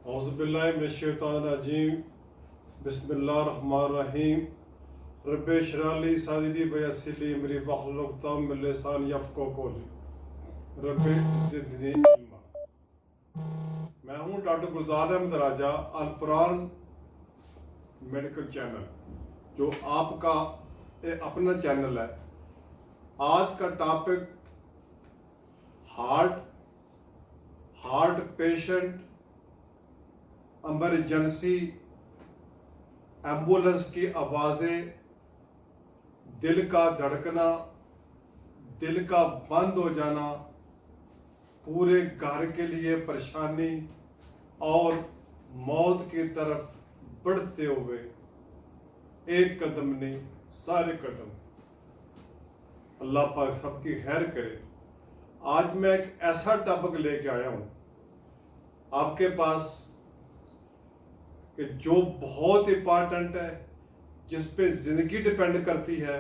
औज़ुबिल्लाहिमिनश्शैतानिर्रजीम बिस्मिल्लाहिर्रहमानिर्रहीम रब्बि इश्रह ली सदरी वयस्सिर ली अमरी वहलुल उक़दतम मिन लिसानी यफ़क़हू क़ौली रब्बि ज़िदनी इल्मा। मैं हूँ डॉक्टर गुलजार अहमद राजा, अल कुरान मेडिकल चैनल जो आपका अपना चैनल है। आज का topic heart patient, emergency, ambulance की आवाज़ें, दिल का धड़कना, दिल का बंद हो जाना, पूरे घर के लिए परेशानी और मौत की तरफ बढ़ते हुए एक कदम नहीं सारे कदम। अल्लाह पाक सबकी खैर करे। आज मैं एक ऐसा टॉपिक लेके आया हूं आपके पास कि जो बहुत इंपॉर्टेंट है, जिस पे जिंदगी डिपेंड करती है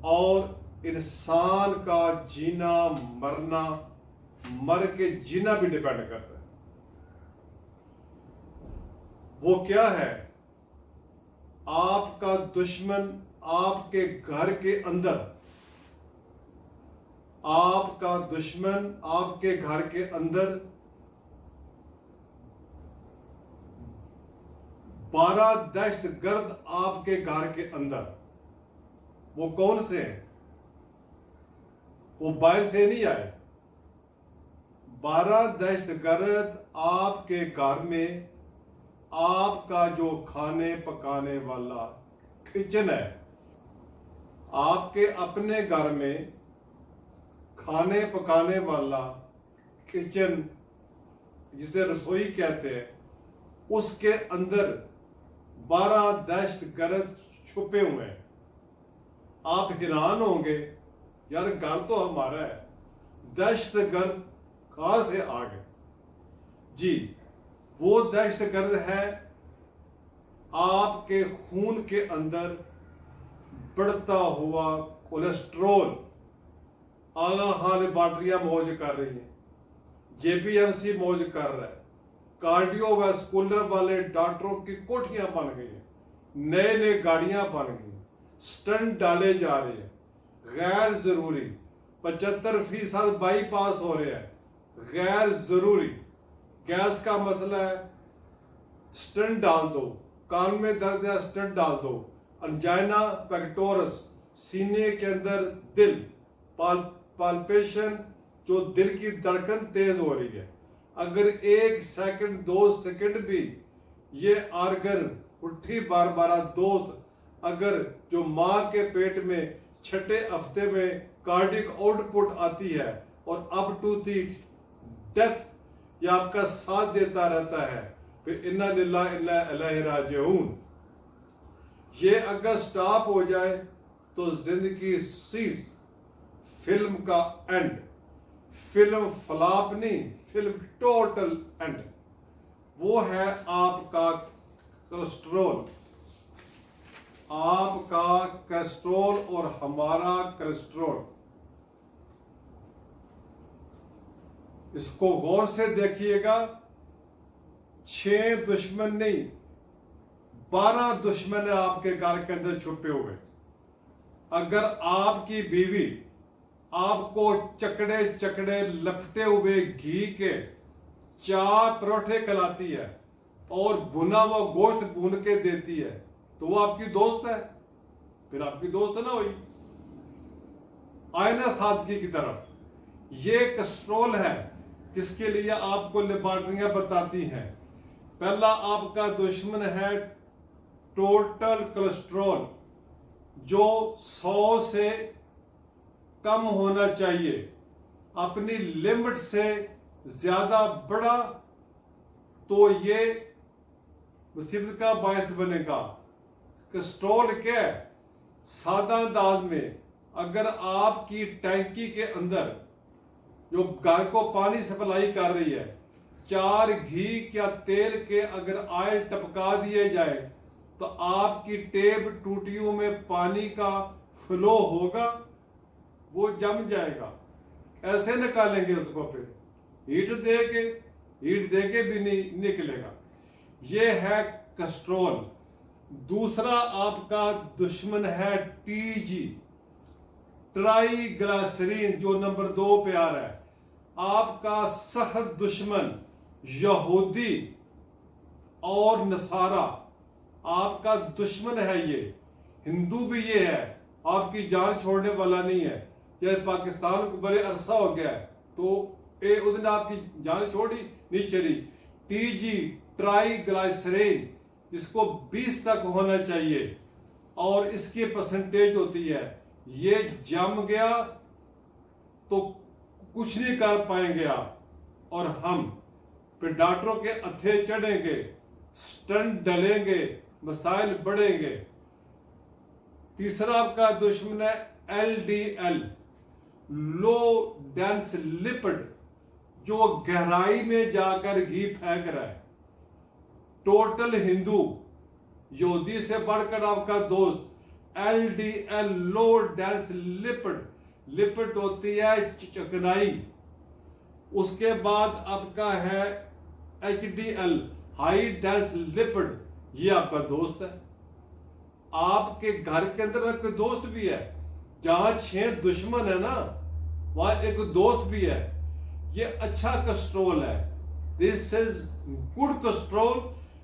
और इंसान का जीना मरना, मर के जीना भी डिपेंड करता है। वो क्या है? आपका दुश्मन आपके घर के अंदर, आपका दुश्मन आपके घर के अंदर 12 दहशतगर्द आपके घर के अंदर। वो कौन से हैं? वो बाहर से नहीं आए। 12 दहशतगर्द आपके घर में, आपका जो खाने पकाने वाला किचन है, आपके अपने घर में खाने पकाने वाला किचन जिसे रसोई कहते हैं, उसके अंदर 12 दहशतगर्द छुपे हुए हैं। आप हैरान होंगे, यार घर तो हमारा है, दहशतगर्द कहां से आ गए? जी, वो दहशतगर्द है आपके खून के अंदर बढ़ता हुआ कोलेस्ट्रॉल। आला खान लैबोरेटरियां मौज कर रही हैं, जेपीएमसी मौज कर रहा है, कार्डियोवैस्कुलर वाले डॉक्टरों की कोठियां बन गई हैं, नए नए गाड़ियां बन गई, स्टंट डाले जा रहे हैं, गैर जरूरी 75% बाईपास हो रहे हैं, गैर जरूरी गैस का मसला है, स्टंट डाल दो, कान में दर्द है स्टंट डाल दो, अंजाइना पेक्टोरस, सीने के अंदर दिल पाल्पेशन, जो दिल की धड़कन तेज हो रही है, अगर 1 सेकंड 2 सेकंड भी ये आर्गन उठी बार दोस्त, अगर जो माँ के पेट में छठे हफ्ते में कार्डिक आउटपुट आती है और अप टू दी डेथ ये आपका साथ देता रहता है, फिर इन्ना लिल्लाहि इन्ना इलैहि राजिऊन। ये अगर स्टॉप हो जाए तो जिंदगी सीज, फिल्म का एंड, फिल्म फ्लॉप नहीं, फिल्म टोटल एंड। वो है आपका कोलेस्ट्रॉल, आपका कोलेस्ट्रॉल और हमारा कोलेस्ट्रॉल। इसको गौर से देखिएगा, 6 दुश्मन नहीं 12 दुश्मन है आपके घर के अंदर छुपे हुए। अगर आपकी बीवी आपको चकड़े चकड़े लपटे हुए घी के 4 परोठे खिलाती है और भुना हुआ गोश्त भून के देती है, तो वो आपकी दोस्त है? फिर आपकी दोस्त ना हुई। आईना सादगी की तरफ। ये कोलेस्ट्रॉल है, किसके लिए आपको लेबोरेटरियां बताती हैं। पहला आपका दुश्मन है टोटल कोलेस्ट्रॉल, जो 100 से कम होना चाहिए। अपनी लिमिट से ज्यादा बढ़ा तो ये मुसीबत का बायस बनेगा। कोलेस्ट्रॉल क्या है? सादा अंदाज में, अगर आपकी टैंकी के अंदर जो घर को पानी सप्लाई कर रही है, 4 घी या तेल के अगर ऑयल टपका दिए जाए तो आपकी टेप टूटियों में पानी का फ्लो होगा, वो जम जाएगा। ऐसे निकालेंगे उसको, फिर हीट दे के हीट देके भी नहीं निकलेगा। ये है कस्ट्रोल। दूसरा आपका दुश्मन है टीजी, ट्राइग्लिसरीन, जो नंबर 2 पे आ रहा है। आपका सख्त दुश्मन यहूदी और नसारा, आपका दुश्मन है ये। हिंदू भी ये है, आपकी जान छोड़ने वाला नहीं है। जैसे पाकिस्तान को बड़े अरसा हो गया है तो उसने आपकी जान छोड़ी नहीं चली। टीजी, ट्राइग्लिसरीन, इसको 20 तक होना चाहिए और इसकी परसेंटेज होती है। ये जम गया तो कुछ नहीं कर पाएंगे आप, और हम फिर डॉक्टरों के अथे चढ़ेंगे, स्टंट डलेंगे, मसाइल बढ़ेंगे। तीसरा आपका दुश्मन है एलडीएल, लो डेंस लिपिड, जो गहराई में जाकर घी फेंक रहा है। टोटल हिंदू, यहूदी से बढ़कर आपका दोस्त। एलडीएल, लो डेंस लिपिड, लिपिड होती है चिकनाई। उसके बाद आपका है एचडीएल, हाई डेंस लिपिड, ये आपका दोस्त है। आपके घर के अंदर आपके दोस्त भी है। जहां 6 दुश्मन है ना, वहां एक दोस्त भी है। ये अच्छा कस्ट्रोल है। दिस इज गुड कस्ट्रोल,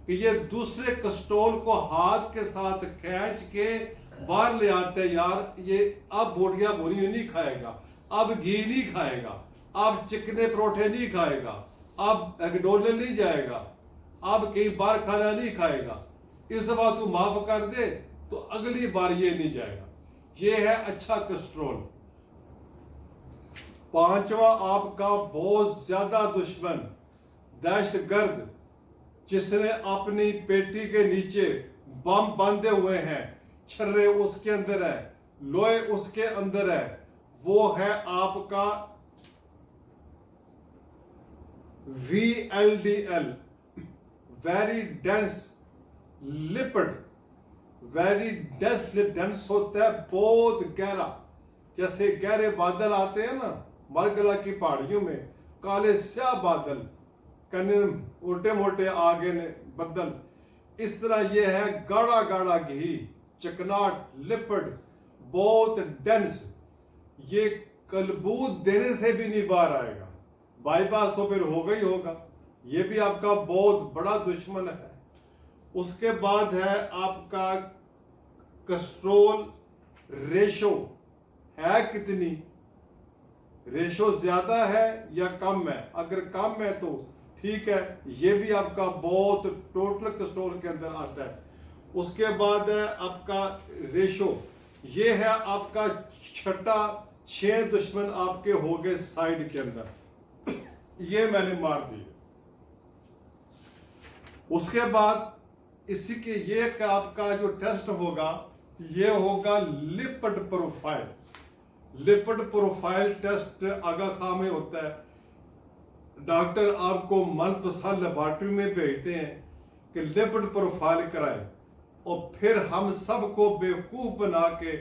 कि ये दूसरे कस्ट्रोल को हाथ के साथ खींच के बाहर ले आते हैं। यार ये अब बोटियां बोनी नहीं खाएगा, अब घी नहीं खाएगा, अब चिकने परोठे नहीं खाएगा, अब मैकडोनल्ड नहीं जाएगा, अब कई बार खाना नहीं खाएगा। इस दफा तू माफ कर दे तो अगली बार ये नहीं जाएगा। ये है अच्छा कस्ट्रोल। पांचवा आपका बहुत ज्यादा दुश्मन दहशतगर्द, जिसने अपनी पेटी के नीचे बम बांधे हुए हैं, छर्रे उसके अंदर है, लोहे उसके अंदर है। वो है आपका VLDL, very dense lipid. Very dense होता है, बहुत गहरा। जैसे गहरे बादल आते हैं ना मरगला की पहाड़ियों में, काले स्याह बादल, कने उल्टे मोटे आगे ने बदल, इस तरह ये है गाढ़ा गाढ़ा घी, चिकनाट, लिपिड, बहुत डेंस। ये कलबूत देने से भी नहीं बाहर आएगा, बाईपास तो फिर होगा ही होगा। ये भी आपका बहुत बड़ा दुश्मन है। उसके बाद है आपका कस्ट्रोल रेशो, है कितनी, रेशो ज्यादा है या कम है? अगर कम है तो ठीक है, ये भी आपका बहुत टोटल कस्ट्रोल के अंदर आता है। उसके बाद है आपका रेशो, ये है आपका छठा। 6 दुश्मन आपके हो गए साइड के अंदर, ये मैंने मार दिए। उसके बाद इसी के ये आपका जो टेस्ट होगा, ये होगा lipid profile. Lipid profile test Aga Khan में होता है। डॉक्टर आपको मनपसंद लेबोरेटरी में भेजते हैं कि लिपिड प्रोफाइल कराएं, और फिर हम सबको बेवकूफ बना के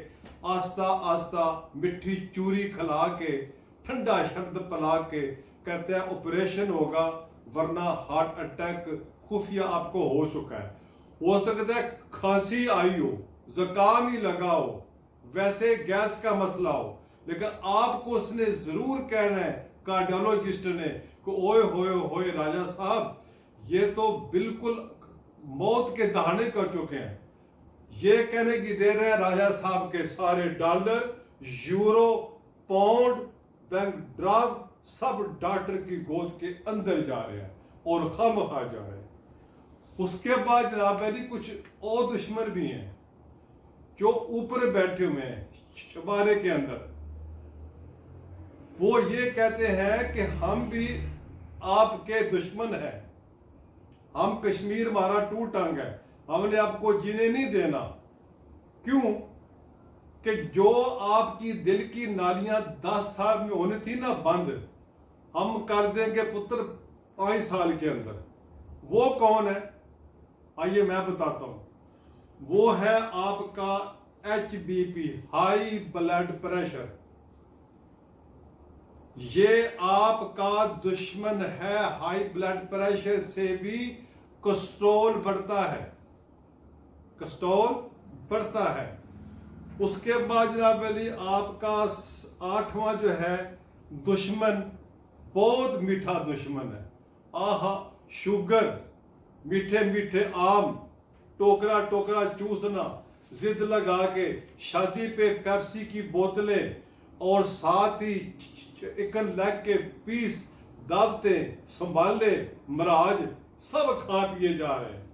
आस्ता आस्ता मिट्टी चूरी खिला के ठंडा शब्द पिला के कहते हैं ऑपरेशन होगा, वरना हार्ट अटैक खुफिया आपको हो चुका है। हो सकता है खांसी आई हो, जुकाम ही लगा हो, वैसे गैस का मसला हो, लेकिन आपको उसने जरूर कहना है कार्डियोलॉजिस्ट ने कि ओए होए होए राजा साहब, ये तो बिल्कुल मौत के दहाने कर चुके हैं। ये कहने की देर है राजा साहब के सारे dollar, euro, pound, bank draft सब डॉक्टर की गोद के अंदर जा रहे हैं और हम खा जा रहे हैं। उसके बाद जनाब अली कुछ और दुश्मन भी हैं जो ऊपर बैठे हुए हैं शबारे के अंदर। वो ये कहते हैं कि हम भी आपके दुश्मन हैं, हम कश्मीर हमारा टू टंग है, हमने आपको जीने नहीं देना। क्यों? कि जो आपकी दिल की नालियां 10 साल में होनी थी ना बंद, हम कर देंगे पुत्र 5 साल के अंदर। वो कौन है? आइए मैं बताता हूं। वो है आपका HBP, हाई ब्लड प्रेशर। ये आपका दुश्मन है। हाई ब्लड प्रेशर से भी कोलेस्ट्रॉल बढ़ता है, कोलेस्ट्रॉल बढ़ता है। उसके बाद जनाब अली आपका 8वां जो है दुश्मन, बहुत मीठा दुश्मन है। आहा, शुगर, मीठे मीठे आम, टोकरा टोकरा चूसना, जिद लगा के शादी पे पेप्सी की बोतलें और साथ ही चिकन लेग के पीस, दावतें, संभाले, मराज सब खा पिए जा रहे हैं।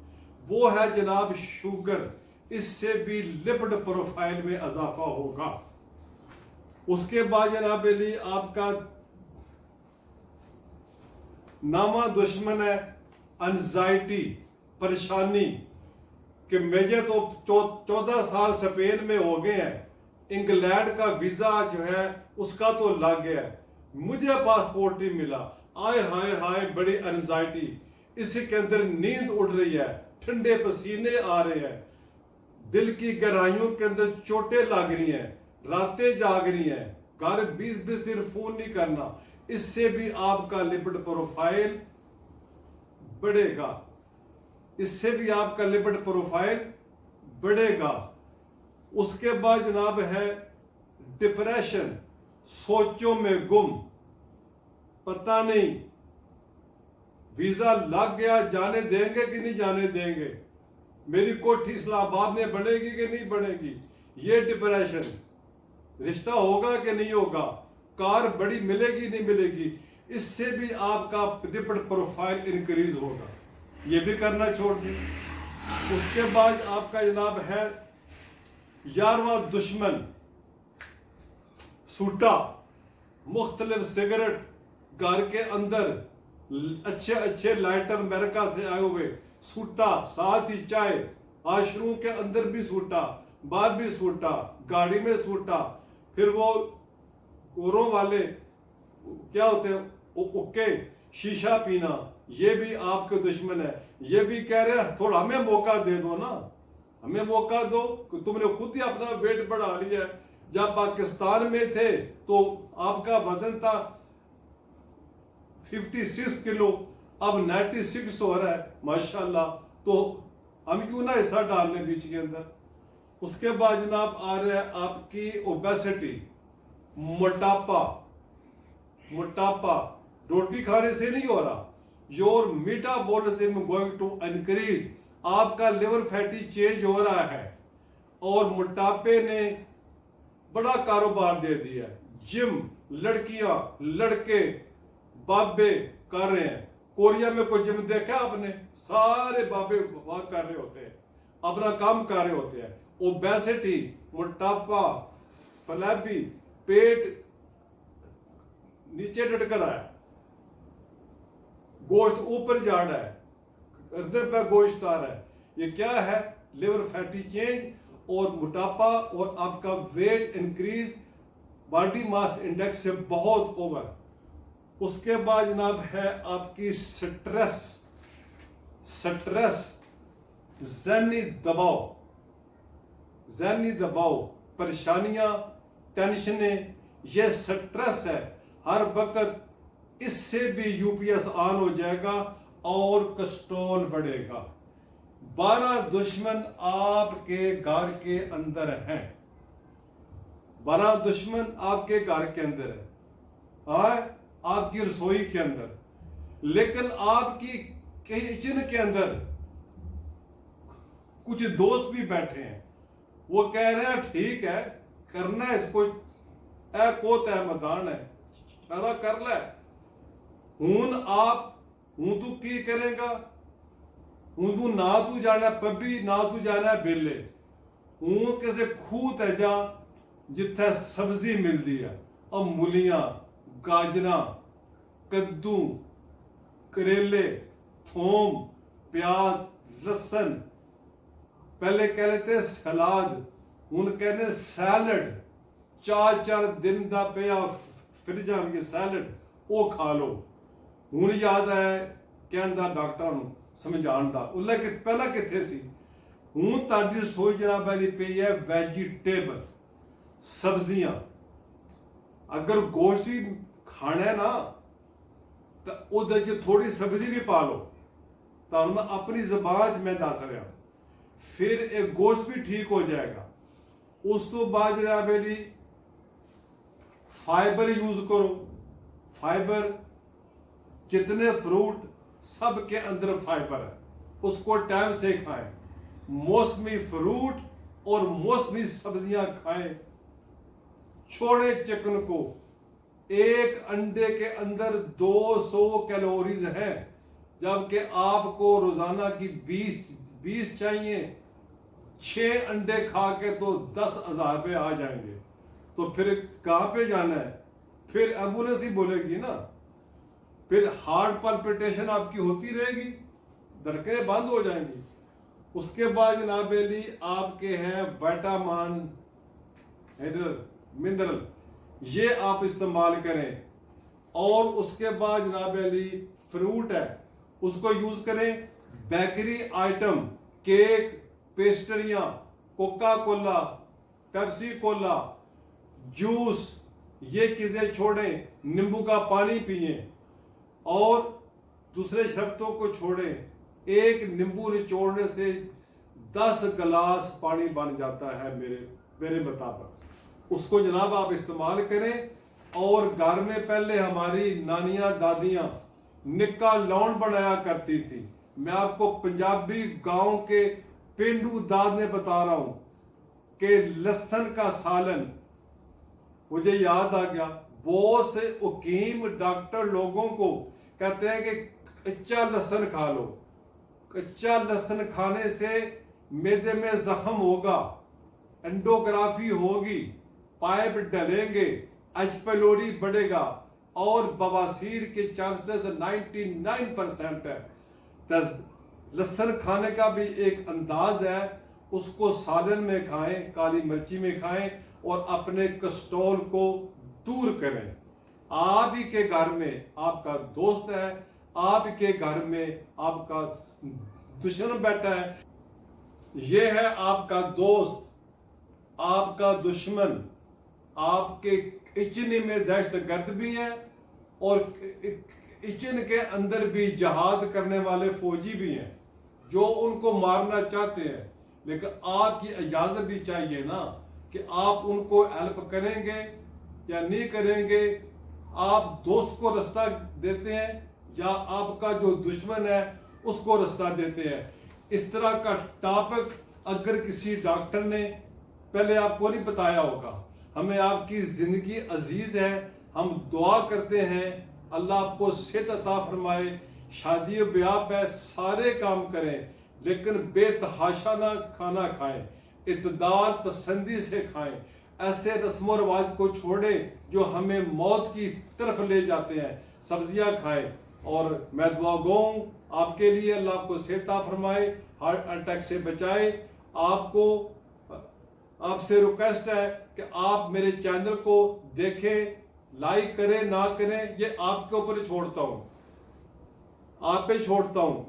वो है जनाब शुगर। इससे भी लिपिड प्रोफाइल में इजाफा होगा। उसके बाद जनाब अली आपका नामा दुश्मन है एंजाइटी, परेशानी, कि मुझे तो 14 साल स्पेन में हो गए हैं, इंग्लैंड का वीजा जो है उसका तो लग गया है, मुझे पासपोर्ट नहीं मिला। आए हाय हाय, बड़ी एंजाइटी। इसके अंदर नींद उड़ रही है, ठंडे पसीने आ रहे हैं, दिल की गहराइयों के अंदर चोटें लग रही हैं, रातें जाग रही हैं, घर 20-20 दिन फोन नहीं करना। इससे भी आपका लिपिड प्रोफाइल बढ़ेगा, इससे भी आपका लिपिड प्रोफाइल बढ़ेगा। उसके बाद जनाब है डिप्रेशन, सोचों में गुम, पता नहीं वीजा लग गया, जाने देंगे कि नहीं जाने देंगे, मेरी कोठी इस्लामाबाद में बनेगी कि नहीं बनेगी, ये डिप्रेशन, रिश्ता होगा कि नहीं होगा, कार बड़ी मिलेगी नहीं मिलेगी। इससे भी आपका लिपिड प्रोफाइल इंक्रीज होगा। ये भी करना छोड़ दें। उसके बाद आपका जनाब है 11वां दुश्मन सूटा, मुख्तलिफ सिगरेट घर के अंदर, अच्छे अच्छे लाइटर अमेरिका से आए हुए सूटा, साथ ही चाय, आशरूम के अंदर भी सूटा, बाहर भी सूटा, गाड़ी में सूटा। फिर वो कोरों वाले क्या होते हैं, उक्के, शीशा पीना, ये भी आपके दुश्मन है। ये भी कह रहे हैं थोड़ा हमें मौका दे दो ना, हमें मौका दो, तुमने खुद ही अपना वेट बढ़ा लिया है। जब पाकिस्तान में थे तो आपका वजन था 56 किलो, अब 96 हो रहा है माशाल्लाह। तो हम क्यों ना हिस्सा डाल लें बीच के अंदर। उसके बाद जनाब आ रहा है आपकी ओबेसिटी, मोटापा। मोटापा रोटी खाने से नहीं हो रहा, your metabolism going to increase, आपका लिवर फैटी चेंज हो रहा है। और मोटापे ने बड़ा कारोबार दे दिया। जिम लड़कियां लड़के बाबे कर रहे हैं। कोरिया में कोई जिम देखा आपने? सारे बाबे वहां कर रहे होते हैं, अपना काम कर रहे होते हैं। ओबेसिटी, मोटापा, फलैबी, पेट नीचे लटक रहा है, गोश्त ऊपर जा रहा है, गर्दन पे गोश्त आ रहा है। ये क्या है? लिवर फैटी चेंज और मोटापा और आपका weight increase, body mass index से बहुत ओवर। उसके बाद जनाब है आपकी स्ट्रेस, स्ट्रेस, ज़हनी दबाव, ज़हनी दबाव, परेशानियां, टेंशनें, ये स्ट्रेस है हर वक्त। इससे भी यूपीएस ऑन हो जाएगा और कोलेस्ट्रॉल बढ़ेगा। 12 दुश्मन आपके घर के अंदर हैं, 12 दुश्मन आपके घर के अंदर है, आपकी रसोई के अंदर। लेकिन आपकी किचन के अंदर कुछ दोस्त भी बैठे हैं, वो कह रहे हैं ठीक है करना है इसको, ए कोत है मैदान है, सारा कर ले। हूं आप हूं तू की करेगा, हूं तू ना तू जाना पब्बी, ना तू जाना बेले, हूं किसी खूह ते जा जिथे सब्जी मिलती है, और मूलियां, गाजरा, कद्दू, करेले, थोम, प्याज, लसन, पहले कह लेते सलाद, हूं कहने सैलड, 4-4 दिन का पिया फ्रिजा में सैलड, वो खा लो। हूं याद आया कहता डॉक्टर समझाण का, उल्ले पहला किथे सी। हूं ताड़ी सोच जनाब वाली पई है वेजिटेबल, सब्जियां। अगर गोश्त भी खाना है ना तो उधर जो थोड़ी सब्जी भी पा लो तो मैं अपनी जबान में दस रहा, फिर एक गोश्त भी ठीक हो जाएगा। उस तो बाद जनाब अली फाइबर यूज करो। फाइबर कितने फ्रूट सब के अंदर फाइबर है, उसको टाइम से खाएं। मौसमी फ्रूट और मौसमी सब्जियां खाएं। छोड़े चिकन को। एक अंडे के अंदर 200 कैलोरीज है, जबकि आपको रोजाना की 20 चाहिए। 6 अंडे खा के तो 10,000 रुपये आ जाएंगे। तो फिर कहां पे जाना है? फिर एम्बुलेंस ही बोलेगी ना, फिर हार्ट पल्पिटेशन आपकी होती रहेगी, धड़कनें बंद हो जाएंगी। उसके बाद जनाब अली आपके हैं विटामिन मिनरल, ये आप इस्तेमाल करें। और उसके बाद जनाब अली फ्रूट है, उसको यूज करें। बेकरी आइटम, केक, पेस्ट्रियां, Coca Cola, Pepsi cola, juice, ये चीजें छोड़ें। नींबू का पानी पिए और दूसरे शर्तों को छोड़ें। एक नींबू निचोड़ने से 10 गिलास पानी बन जाता है मेरे मुताबिक। उसको जनाब आप इस्तेमाल करें। और घर में पहले हमारी नानियां दादियां निक्का लौंड बनाया करती थी। मैं आपको पंजाबी गांव के पेंडू दाद में बता रहा हूं कि लहसुन का सालन, मुझे याद आ गया, बहुत से हकीम डॉक्टर लोगों को कहते हैं कि कच्चा लहसुन खा लो। कच्चा लहसुन खाने से मैदे में जख्म होगा, एंडोग्राफी होगी, पाइप डलेंगे, एच पैलोरी बढ़ेगा और बवासीर के चांसेस 99% है। लहसुन खाने का भी एक अंदाज है, उसको सालन में खाएं, काली मिर्ची में खाएं और अपने कोलेस्ट्रॉल को दूर करें। आप ही के घर में आपका दोस्त है, आप के घर में आपका दुश्मन बैठा है। ये है आपका दोस्त, आपका दुश्मन, आपके किचन में दहशतगर्द भी है और किचन के अंदर भी जहाद करने वाले फौजी भी हैं जो उनको मारना चाहते हैं। लेकिन आपकी इजाजत भी चाहिए ना कि आप उनको हेल्प करेंगे या नहीं करेंगे। आप दोस्त को रास्ता देते हैं या आपका जो दुश्मन है उसको रास्ता देते हैं। इस तरह का टॉपिक अगर किसी डॉक्टर ने पहले आपको नहीं बताया होगा। हमें आपकी जिंदगी अजीज है, हम दुआ करते हैं अल्लाह आपको सेहत अता फरमाए। शादी ब्याह पे सारे काम करें लेकिन बेतहाशा ना खाना खाएं, इत्दाल पसंदी से खाएं। ऐसे रस्मों रिवाज को छोड़ें जो हमें मौत की तरफ ले जाते हैं। सब्जियां खाएं। और मैं दुआ गो हूं आपके लिए, अल्लाह आपको सेहत अता फरमाए, हार्ट अटैक से बचाए। आपसे रिक्वेस्ट है कि आप मेरे चैनल को देखें, लाइक करें ना करें ये आपके ऊपर छोड़ता हूं, आप पे छोड़ता हूं।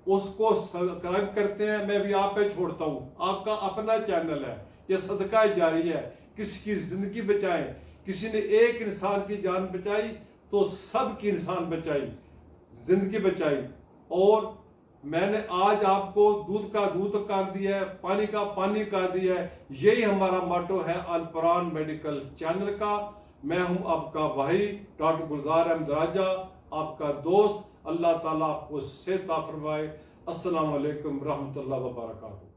उसको सब्सक्राइब करते हैं, मैं भी आप पे छोड़ता हूं। आपका अपना चैनल है, ये सदका जारी है। किसी की जिंदगी बचाएं। किसी ने एक इंसान की जान बचाई तो सब की इंसान बचाई, जिंदगी बचाई। और मैंने आज आपको दूध का दूध कर दिया है, पानी का पानी कर दिया है। यही हमारा मोटो है अल कुरान मेडिकल चैनल का। मैं हूं आपका भाई डॉक्टर गुलजार अहमद राजा, आपका दोस्त। अल्लाह ताला आपको सेहत अता फरमाए। अस्सलाम वालेकुम रहमतुल्लाह व बरकातहू।